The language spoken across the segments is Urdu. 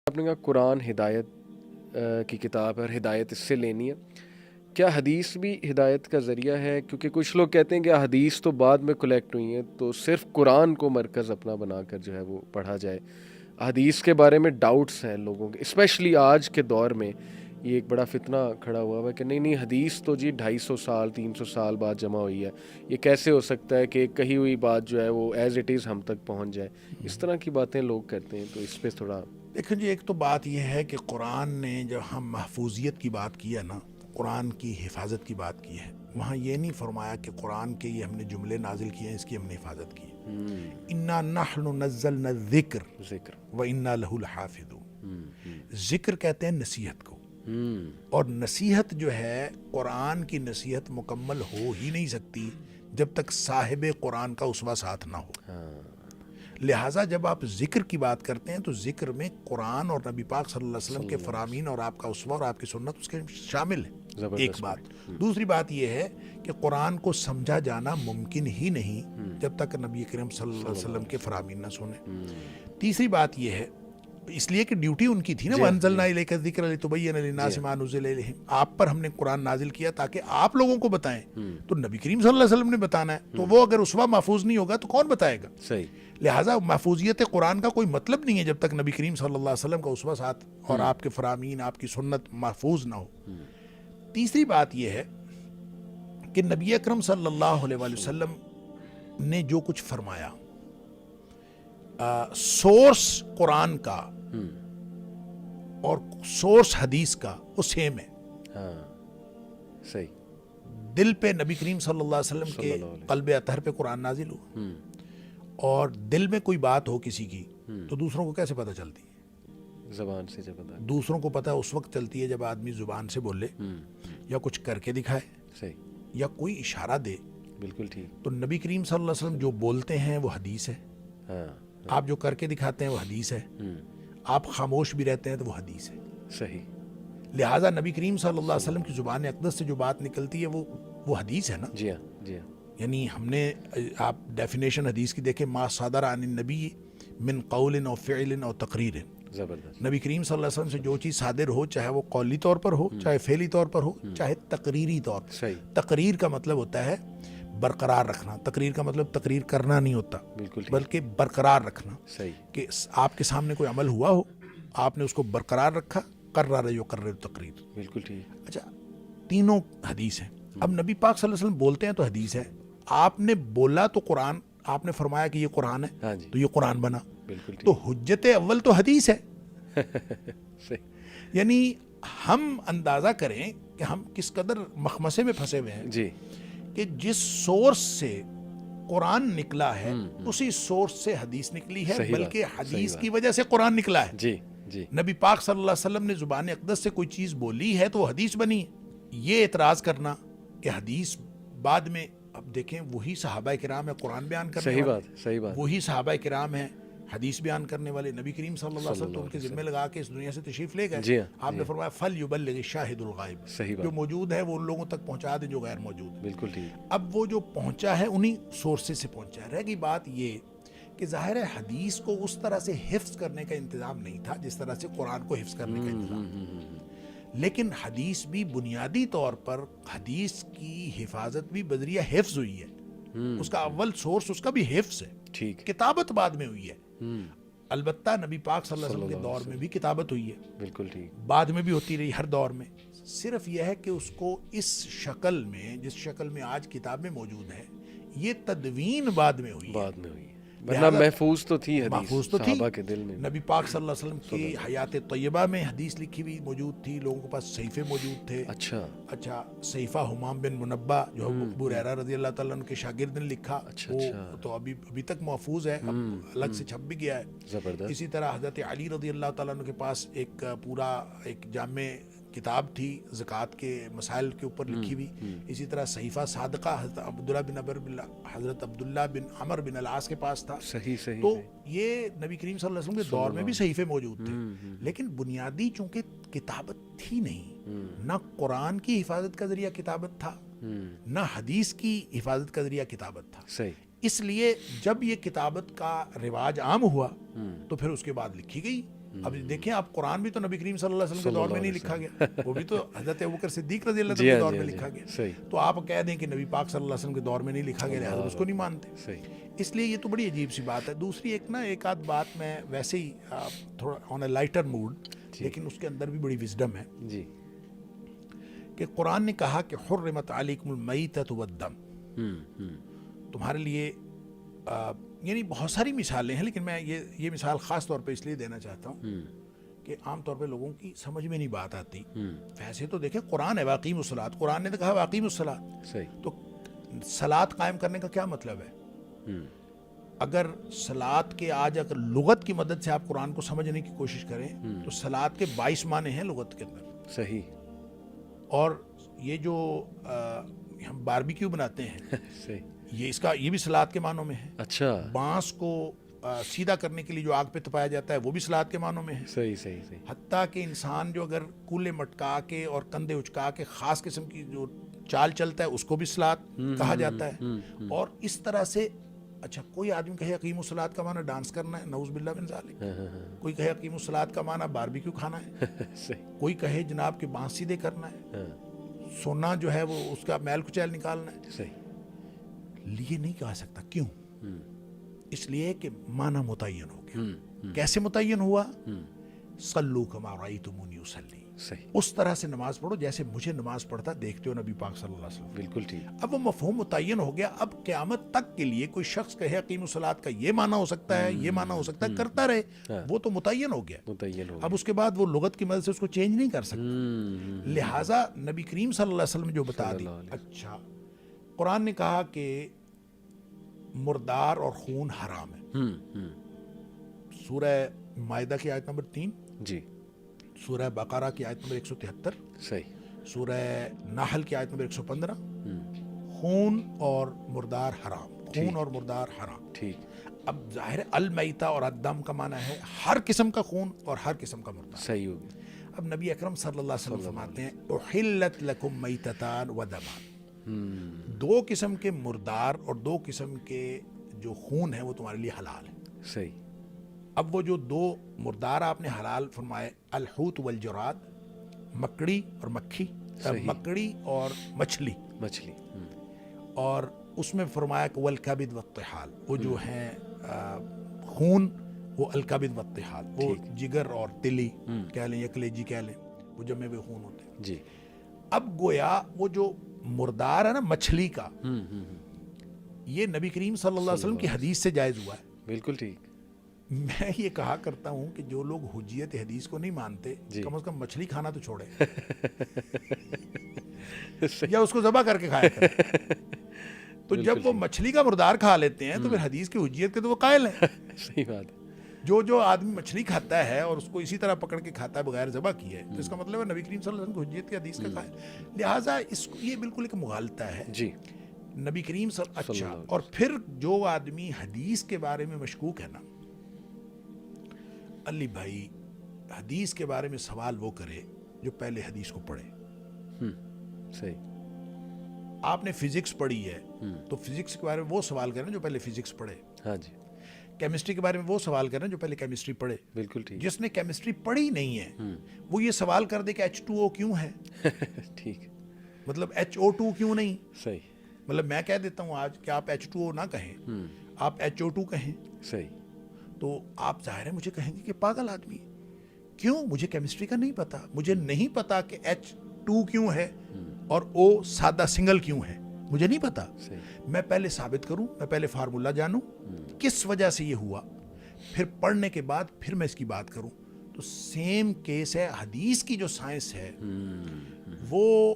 آپ نے کہا قرآن ہدایت کی کتاب ہے اور ہدایت اس سے لینی ہے. کیا حدیث بھی ہدایت کا ذریعہ ہے؟ کیونکہ کچھ لوگ کہتے ہیں کہ حدیث تو بعد میں کلیکٹ ہوئی ہیں، تو صرف قرآن کو مرکز اپنا بنا کر جو ہے وہ پڑھا جائے. حدیث کے بارے میں ڈاؤٹس ہیں لوگوں کے، اسپیشلی آج کے دور میں یہ ایک بڑا فتنہ کھڑا ہوا ہے کہ نہیں حدیث تو جی 250 سال 300 سال بعد جمع ہوئی ہے، یہ کیسے ہو سکتا ہے کہ ایک کہی ہوئی بات جو ہے وہ ایز اٹ از ہم تک پہنچ جائے. اس طرح کی باتیں لوگ کرتے ہیں، تو اس پہ تھوڑا دیکھیں جی، ایک تو بات یہ ہے کہ قرآن نے جب ہم محفوظیت کی بات کی ہے نا، قرآن کی حفاظت کی بات کی ہے، وہاں یہ نہیں فرمایا کہ قرآن کے یہ ہم نے جملے نازل کیے ہیں، اس کی ہم نے حفاظت کی ہے. انا نحن نزلنا الذکر وانا لہ لحافظون. ذکر کہتے ہیں نصیحت کو، اور نصیحت جو ہے قرآن کی نصیحت مکمل ہو ہی نہیں سکتی جب تک صاحب قرآن کا اسوہ ساتھ نہ ہو. لہٰذا جب آپ ذکر کی بات کرتے ہیں تو ذکر میں قرآن اور نبی پاک صلی اللہ علیہ وسلم کے فرامین اور آپ کا اسوہ اور آپ کی سنت اس کے شامل ہے. ایک بات. دوسری بات یہ ہے کہ قرآن کو سمجھا جانا ممکن ہی نہیں جب تک نبی کریم صلی اللہ علیہ وسلم کے فرامین نہ سنیں. تیسری بات یہ ہے، اس لیے کہ ڈیوٹی ان کی تھی نا، وَأَنزَلْنَا إِلَيْكَ الذِّكْرَ لِتُبَيِّنَ لِلنَّاسِ مَا نُزِّلَ إِلَيْهِمْ. آپ پر ہم نے قرآن نازل کیا تاکہ آپ لوگوں کو بتائیں. تو نبی کریم صلی اللہ علیہ وسلم نے بتانا ہے، تو وہ اگر اسوہ محفوظ نہیں ہوگا تو کون بتائے گا؟ صحیح. لہٰذا محفوظیت قرآن کا کوئی مطلب نہیں ہے جب تک نبی کریم صلی اللہ علیہ وسلم کا اسوہ ساتھ اور آپ کے فرامین، آپ کی سنت محفوظ نہ ہو. تیسری بات یہ ہے کہ نبی اکرم صلی اللہ علیہ وآلہ وسلم نے جو کچھ فرمایا، سورس قرآن کا اور سورس حدیث کا وہ سیم ہے. صحیح. دل پہ نبی کریم صلی اللہ علیہ وسلم کے قلب اطہر پہ قرآن نازل ہوا، اور دل میں کوئی بات ہو کسی کی تو دوسروں کو کیسے پتہ چلتی ہے؟ زبان سے. جب پتہ دوسروں کو پتہ اس وقت چلتی ہے جب آدمی زبان سے بولے یا کچھ کر کے دکھائے. صحیح. یا کوئی اشارہ دے. بالکل ٹھیک. تو نبی کریم صلی اللہ علیہ وسلم جو بولتے ہیں وہ حدیث ہے، آپ جو کر کے دکھاتے ہیں وہ حدیث ہے، آپ خاموش بھی رہتے ہیں تو وہ حدیث ہے. صحیح. لہٰذا نبی کریم صلی اللہ علیہ وسلم کی زبان اقدس سے جو بات نکلتی ہے وہ حدیث ہے نا. جی ہاں. جی ہاں. یعنی ہم نے، آپ ڈیفینیشن حدیث کی دیکھیں، ما صدر عن النبی من قول او فعل او تقریر. زبردست. نبی کریم صلی اللہ علیہ وسلم سے جو چیز صادر ہو، چاہے وہ قولی طور پر ہو، چاہے فعلی طور پر ہو، چاہے تقریری طور پر. صحیح. تقریر کا مطلب ہوتا ہے برقرار رکھنا. تقریر کا مطلب تقریر کرنا نہیں ہوتا، بالکل ٹھیک. بلکہ برقرار رکھنا. صحیح. کہ آپ کے سامنے کوئی عمل ہوا ہو، آپ نے اس کو برقرار رکھا، قرر یقرر تقریر. بالکل ٹھیک. اچھا، تینوں حدیث ہیں. اب نبی پاک صلی اللہ علیہ وسلم بولتے ہیں تو حدیث ہے، آپ نے بولا تو قرآن، آپ نے فرمایا کہ یہ قرآن ہے. ہاں جی. تو یہ قرآن بنا. بالکل ٹھیک. تو حجت اول تو حدیث ہے. صحیح. یعنی ہم اندازہ کریں کہ ہم کس قدر مخمسے میں پھنسے ہوئے ہیں جی. کہ جس سورس سے قرآن نکلا ہے اسی سورس سے حدیث نکلی ہے، بلکہ حدیث کی وجہ سے قرآن نکلا ہے. جی. جی. نبی پاک صلی اللہ علیہ وسلم نے زبان اقدس سے کوئی چیز بولی ہے تو وہ حدیث بنی ہے. یہ اعتراض کرنا کہ حدیث بعد میں، اب دیکھیں وہی صحابہ کرام ہے قرآن بیان کرنے صحیح والے، بات. صحیح بات. وہی صحابہ کرام ہیں حدیث بیان کرنے والے. نبی کریم صلی اللہ علیہ وسلم تو ان کے ذمہ لگا کے اس دنیا سے تشریف لے گئے. جی ہاں. آپ نے فرمایا فَلْيُبَلِّغِ الشَّاهِدُ الْغَائِبُ. صحیح بات. جو موجود ہے وہ ان لوگوں تک پہنچا دے جو غیر موجود ہے. بالکل ٹھیک. اب وہ جو پہنچا ہے انہی سورسز سے پہنچا ہے. رہ گئی بات یہ کہ ظاہر ہے حدیث کو اس طرح سے حفظ کرنے کا انتظام نہیں تھا جس طرح سے قرآن کو حفظ کرنے کا انتظام. لیکن حدیث بھی بنیادی طور پر، حدیث کی حفاظت بھی بذریعہ حفظ ہوئی ہے. اس کا اول سورس اس کا بھی حفظ ہے. ٹھیک. کتابت بعد میں ہوئی ہے. البتہ نبی پاک صلی اللہ علیہ وسلم کے دور میں بھی کتابت ہوئی ہے، بالکل ٹھیک. بعد میں بھی ہوتی رہی، ہر دور میں. صرف یہ ہے کہ اس کو اس شکل میں، جس شکل میں آج کتابیں موجود ہیں، یہ تدوین بعد میں ہوئی ہے. بعد میں ہوئی ہے، ورنہ محفوظ تو تھی حدیث محفوظ تو تھی. صحابہ کے دل میں. نبی پاک صلی اللہ علیہ وسلم کی حیات طیبہ میں حدیث لکھی ہوئی موجود تھی، لوگوں کے پاس صحیفے موجود تھے. اچھا، صحیفہ حمام بن منبہ جو ابو ہریرہ رضی اللہ تعالیٰ عنہ کے شاگرد نے لکھا، وہ تو ابھی تک محفوظ ہے، اب الگ سے چھپ بھی گیا ہے. زبردست. اسی طرح حضرت علی رضی اللہ تعالیٰ عنہ کے پاس ایک پورا ایک جامع کتاب تھی زکوٰۃ کے مسائل کے اوپر لکھی ہوئی. اسی طرح صحیفہ صادقہ حضرت عبداللہ بن عمر بن العاص کے پاس تھا. صحیح. صحیح. تو یہ نبی کریم صلی اللہ علیہ وسلم کے دور میں بھی صحیفے موجود تھے. لیکن بنیادی چونکہ کتابت تھی نہیں، نہ قرآن کی حفاظت کا ذریعہ کتابت تھا، نہ حدیث کی حفاظت کا ذریعہ کتابت تھا. صحیح. اس لیے جب یہ کتابت کا رواج عام ہوا تو پھر اس کے بعد لکھی گئی اب دیکھیں آپ قرآن بھی تو نبی کریم صلی اللہ علیہ وسلم کے دور میں نہیں لکھا گیا, وہ بھی تو حضرت ابوبکر صدیق رضی اللہ جی عنہ کے ہاں، دور جی میں ہاں، لکھا جی، گیا. صحیح. تو آپ کہہ دیں کہ نبی پاک صلی اللہ علیہ وسلم کے دور میں نہیں لکھا گیا, لہٰذا اس کو نہیں مانتے. صحیح. اس لیے یہ تو بڑی عجیب سی بات ہے. دوسری ایک آدھ بات میں ویسے ہی تھوڑا آن اے لائٹر موڈ, لیکن اس کے اندر بھی بڑی وزڈم ہے جی. کہ قرآن نے کہا کہ حرمت علیکم المیتۃ والدم, تمہارے لیے یعنی بہت ساری مثالیں ہیں, لیکن میں یہ مثال خاص طور پہ اس لیے دینا چاہتا ہوں کہ عام طور پہ لوگوں کی سمجھ میں نہیں بات آتی. ویسے تو دیکھیں قرآن ہے واقیم الصلاۃ, قرآن نے تو کہا واقیم الصلاۃ, صحیح. تو صلاۃ قائم کرنے کا کیا مطلب ہے؟ اگر صلاۃ کے آج اگر لغت کی مدد سے آپ قرآن کو سمجھنے کی کوشش کریں تو صلاۃ کے 22 معنی ہیں لغت کے اندر. صحیح. اور یہ جو ہم باربیکیو بناتے ہیں صحیح. یہ بھی صلاۃ کے معنوں میں ہے. اچھا. بانس کو سیدھا کرنے کے لیے جو آگ پہ تپایا جاتا ہے وہ بھی صلاۃ کے معنوں میں ہے. صحیح صحیح صحیح. حتیٰ کہ انسان جو اگر کولے مٹکا کے اور کندھے اچکا کے خاص قسم کی جو چال چلتا ہے اس کو بھی صلاۃ کہا جاتا ہے. اور اس طرح سے اچھا کوئی آدمی کہے اقیم الصلاۃ کا معنی ڈانس کرنا ہے, نعوذ باللہ من ذالک. کوئی کہے اقیم الصلاۃ کا معنی باربیکیو کھانا ہے. کوئی کہے جناب کہ بانس سیدھے کرنا ہے, سونا جو ہے وہ اس کا میل کچیل نکالنا ہے. صحیح. یہ نہیں کہا سکتا. کیوں؟ اس لیے کہ معنی متعین ہو گیا. کیسے متعین ہوا؟ صلو کما رأیتمونی اصلی, صحیح. اس طرح سے نماز پڑھو جیسے مجھے نماز پڑھتا دیکھتے ہو نبی پاک صلی اللہ علیہ وسلم. بالکل ٹھیک. اب وہ مفہوم متعین ہو گیا. اب قیامت تک کے لیے کوئی شخص کہے اقیم الصلاۃ کا یہ معنی ہو سکتا ہے, یہ معنی ہو سکتا ہے, کرتا رہے, وہ تو متعین ہو گیا. متعین ہو. اب اس کے بعد وہ لغت کی مدد سے اس کو چینج نہیں کر سکتا. لہٰذا نبی کریم صلی اللہ علیہ وسلم جو بتا دی. اچھا قرآن نے کہا کہ مردار اور خون حرام ہے. سورہ مائدہ کی آیت نمبر 3, جی. سورہ بقرہ کی آیت نمبر 173, صحیح. سورہ نحل کی آیت نمبر 115, خون اور مردار حرام, خون اور مردار حرام. ٹھیک. اب ظاہر المیتہ اور الدم کا معنی ہے ہر قسم کا خون اور ہر قسم کا مردار. صحیح ہو گیا. اب نبی اکرم صلی اللہ علیہ وسلم فرماتے ہیں احلت لکم میتتان و دمان, 2 قسم کے مردار اور 2 قسم کے جو خون ہے وہ تمہارے لیے حلال ہے. صحیح. اب وہ جو 2 مردار آپ نے حلال فرمائے, الحوت والجراد, مکڑی اور مکھی, مکڑی اور مچھلی, اور اس میں فرمایا کہ والکبد والطحال, وہ جو ہیں خون وہ الکبد والطحال, وہ جگر اور تلی کہہ لیں یا کلیجی کہہ لیں, وہ جمے ہوئے خون ہوتے ہیں. جی. اب گویا وہ جو مردار ہے نا مچھلی کا, یہ نبی کریم صلی اللہ علیہ وسلم کی حدیث سے جائز ہوا ہے. بالکل ٹھیک. میں یہ کہا کرتا ہوں کہ جو لوگ حجیت حدیث کو نہیں مانتے کم از کم مچھلی کھانا تو چھوڑے یا اس کو ذبح کر کے کھایا کریں. تو جب وہ مچھلی کا مردار کھا لیتے ہیں تو پھر حدیث کی حجیت کے تو وہ قائل ہیں. صحیح بات ہے. جو آدمی مچھلی کھاتا ہے اور اس کو اسی طرح پکڑ کے کھاتا ہے بغیر ذبح کیے, تو اس کا مطلب ہے نبی کریم صلی اللہ علیہ وسلم کی حجیت کی حدیث کا قائل. لہٰذا اس کو یہ بالکل ایک مغالطہ ہے. جی. نبی کریم اچھا, اور پھر جو آدمی حدیث کے بارے میں مشکوک ہے نا, علی بھائی حدیث کے بارے میں سوال وہ کرے جو پہلے حدیث کو پڑھے. صحیح. آپ نے فزکس پڑھی ہے تو فزکس کے بارے میں وہ سوال کریں جو پہلے فزکس پڑھے. ہاں جی. کیمسٹری کے بارے میں وہ سوال کریں جو پہلے کیمسٹری پڑھے. بالکل ٹھیک. جس نے کیمسٹری پڑھی نہیں ہے وہ یہ سوال کر دے کہ H2O کیوں ہے. ٹھیک. مطلب HO2 کیوں نہیں. صحیح. مطلب میں کہہ دیتا ہوں آج کہ آپ H2O نہ کہیں, آپ HO2 کہیں. صحیح. تو آپ ظاہر ہے مجھے کہیں گے کہ پاگل آدمی. کیوں؟ مجھے کیمسٹری کا نہیں پتا, مجھے نہیں پتا کہ H2 کیوں ہے اور O سادہ سنگل کیوں ہے, مجھے نہیں پتا. میں پہلے ثابت کروں, میں پہلے فارمولا جانوں کس وجہ سے یہ ہوا, پھر پڑھنے کے بعد پھر میں اس کی بات کروں. تو سیم کیس ہے. حدیث کی جو سائنس ہے وہ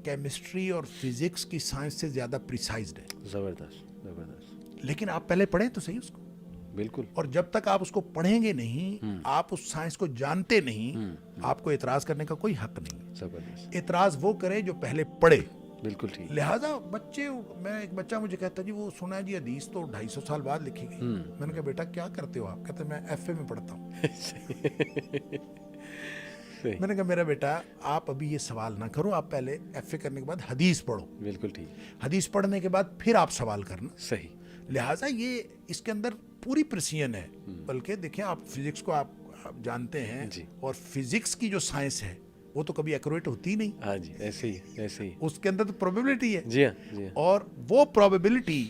کیمسٹری اور فزکس کی سائنس سے زیادہ پریسائزڈ ہے. زبردست زبردست. لیکن آپ پہلے پڑھیں تو صحیح اس کو. بالکل. اور جب تک آپ اس کو پڑھیں گے نہیں, آپ اس سائنس کو جانتے نہیں, آپ کو اعتراض کرنے کا کوئی حق نہیں. زبردست. اعتراض وہ کرے جو پہلے پڑھے. بالکل ٹھیک. لہٰذا بچے, ایک بچہ مجھے کہتا جی وہ سنا ہے جی حدیث تو 250 سال بعد لکھی گئی. میں نے کہا بیٹا کیا کرتے ہو آپ؟ کہتے میں FA میں پڑھتا ہوں. میں نے کہا میرا بیٹا آپ ابھی یہ سوال نہ کرو, آپ پہلے FA کرنے کے بعد حدیث پڑھو. بالکل ٹھیک. حدیث پڑھنے کے بعد پھر آپ سوال کرنا. صحیح. لہٰذا یہ اس کے اندر پوری پرسین ہے. بلکہ دیکھیں آپ فزکس کو آپ آپ جانتے ہیں جی اور فزکس کی جو سائنس ہے وہ تو کبھی ایکوریٹ ہوتی نہیں, ہاں جی ایسے ہی اس کے اندر تو پروبیبلٹی ہے, جی ہاں جی ہاں اور وہ پروبیبلٹی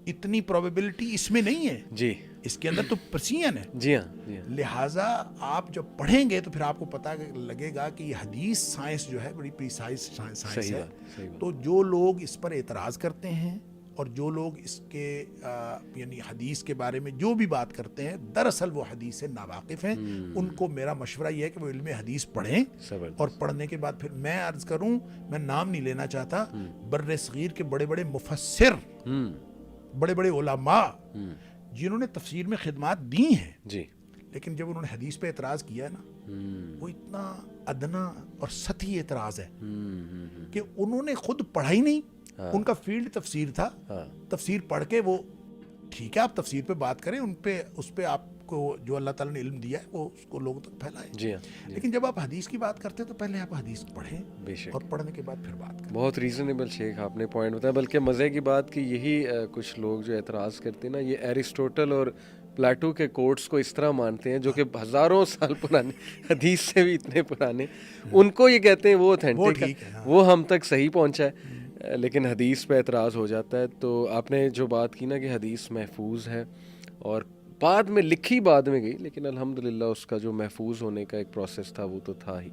اتنی پروبیبلٹی اس میں نہیں ہے, جی اس کے اندر تو پرسین ہے. جی ہاں جی ہاں لہٰذا آپ جب پڑھیں گے تو پھر آپ کو پتہ لگے گا کہ یہ حدیث سائنس جو ہے بڑی پریسائز سائنس صحیح ہے. بات صحیح بات. تو جو لوگ اس پر اعتراض کرتے ہیں اور جو لوگ اس کے یعنی حدیث کے بارے میں جو بھی بات کرتے ہیں دراصل وہ حدیث سے ناواقف ہیں. ان کو میرا مشورہ یہ ہے کہ وہ علم حدیث پڑھیں, اور پڑھنے کے بعد پھر میں عرض کروں, میں نام نہیں لینا چاہتا, بر صغیر کے بڑے بڑے مفسر, بڑے بڑے علماء جنہوں نے تفسیر میں خدمات دی ہیں, جی لیکن جب انہوں نے حدیث پہ اعتراض کیا ہے نا, وہ اتنا ادنا اور سطحی اعتراض ہے کہ انہوں نے خود پڑھا ہی نہیں. ان کا فیلڈ تفسیر تھا, تفسیر پڑھ کے وہ ٹھیک ہے آپ تفسیر پہ بات کریں, ان پہ اس پہ آپ کو جو اللہ تعالیٰ نے علم دیا ہے وہ اس کو لوگوں تک پھیلائیں. جی ہاں لیکن جب آپ حدیث کی بات کرتے ہیں تو پہلے آپ حدیث پڑھیں, بے شک, اور پڑھنے کے بعد پھر بات کریں. بہت ریزنیبل شیخ آپ نے پوائنٹ بتایا. بلکہ مزے کی بات کہ یہی کچھ لوگ جو اعتراض کرتے ہیں نا, یہ ایرسٹوٹل اور پلاٹو کے کوٹس کو اس طرح مانتے ہیں جو کہ ہزاروں سال پرانے, حدیث سے بھی اتنے پرانے, ان کو یہ کہتے ہیں وہ اوتھینٹک ہے, وہ ہم تک صحیح پہنچا ہے, لیکن حدیث پہ اعتراض ہو جاتا ہے. تو آپ نے جو بات کی نا کہ حدیث محفوظ ہے اور بعد میں لکھی بعد میں گئی, لیکن الحمدللہ اس کا جو محفوظ ہونے کا ایک پروسیس تھا وہ تو تھا ہی.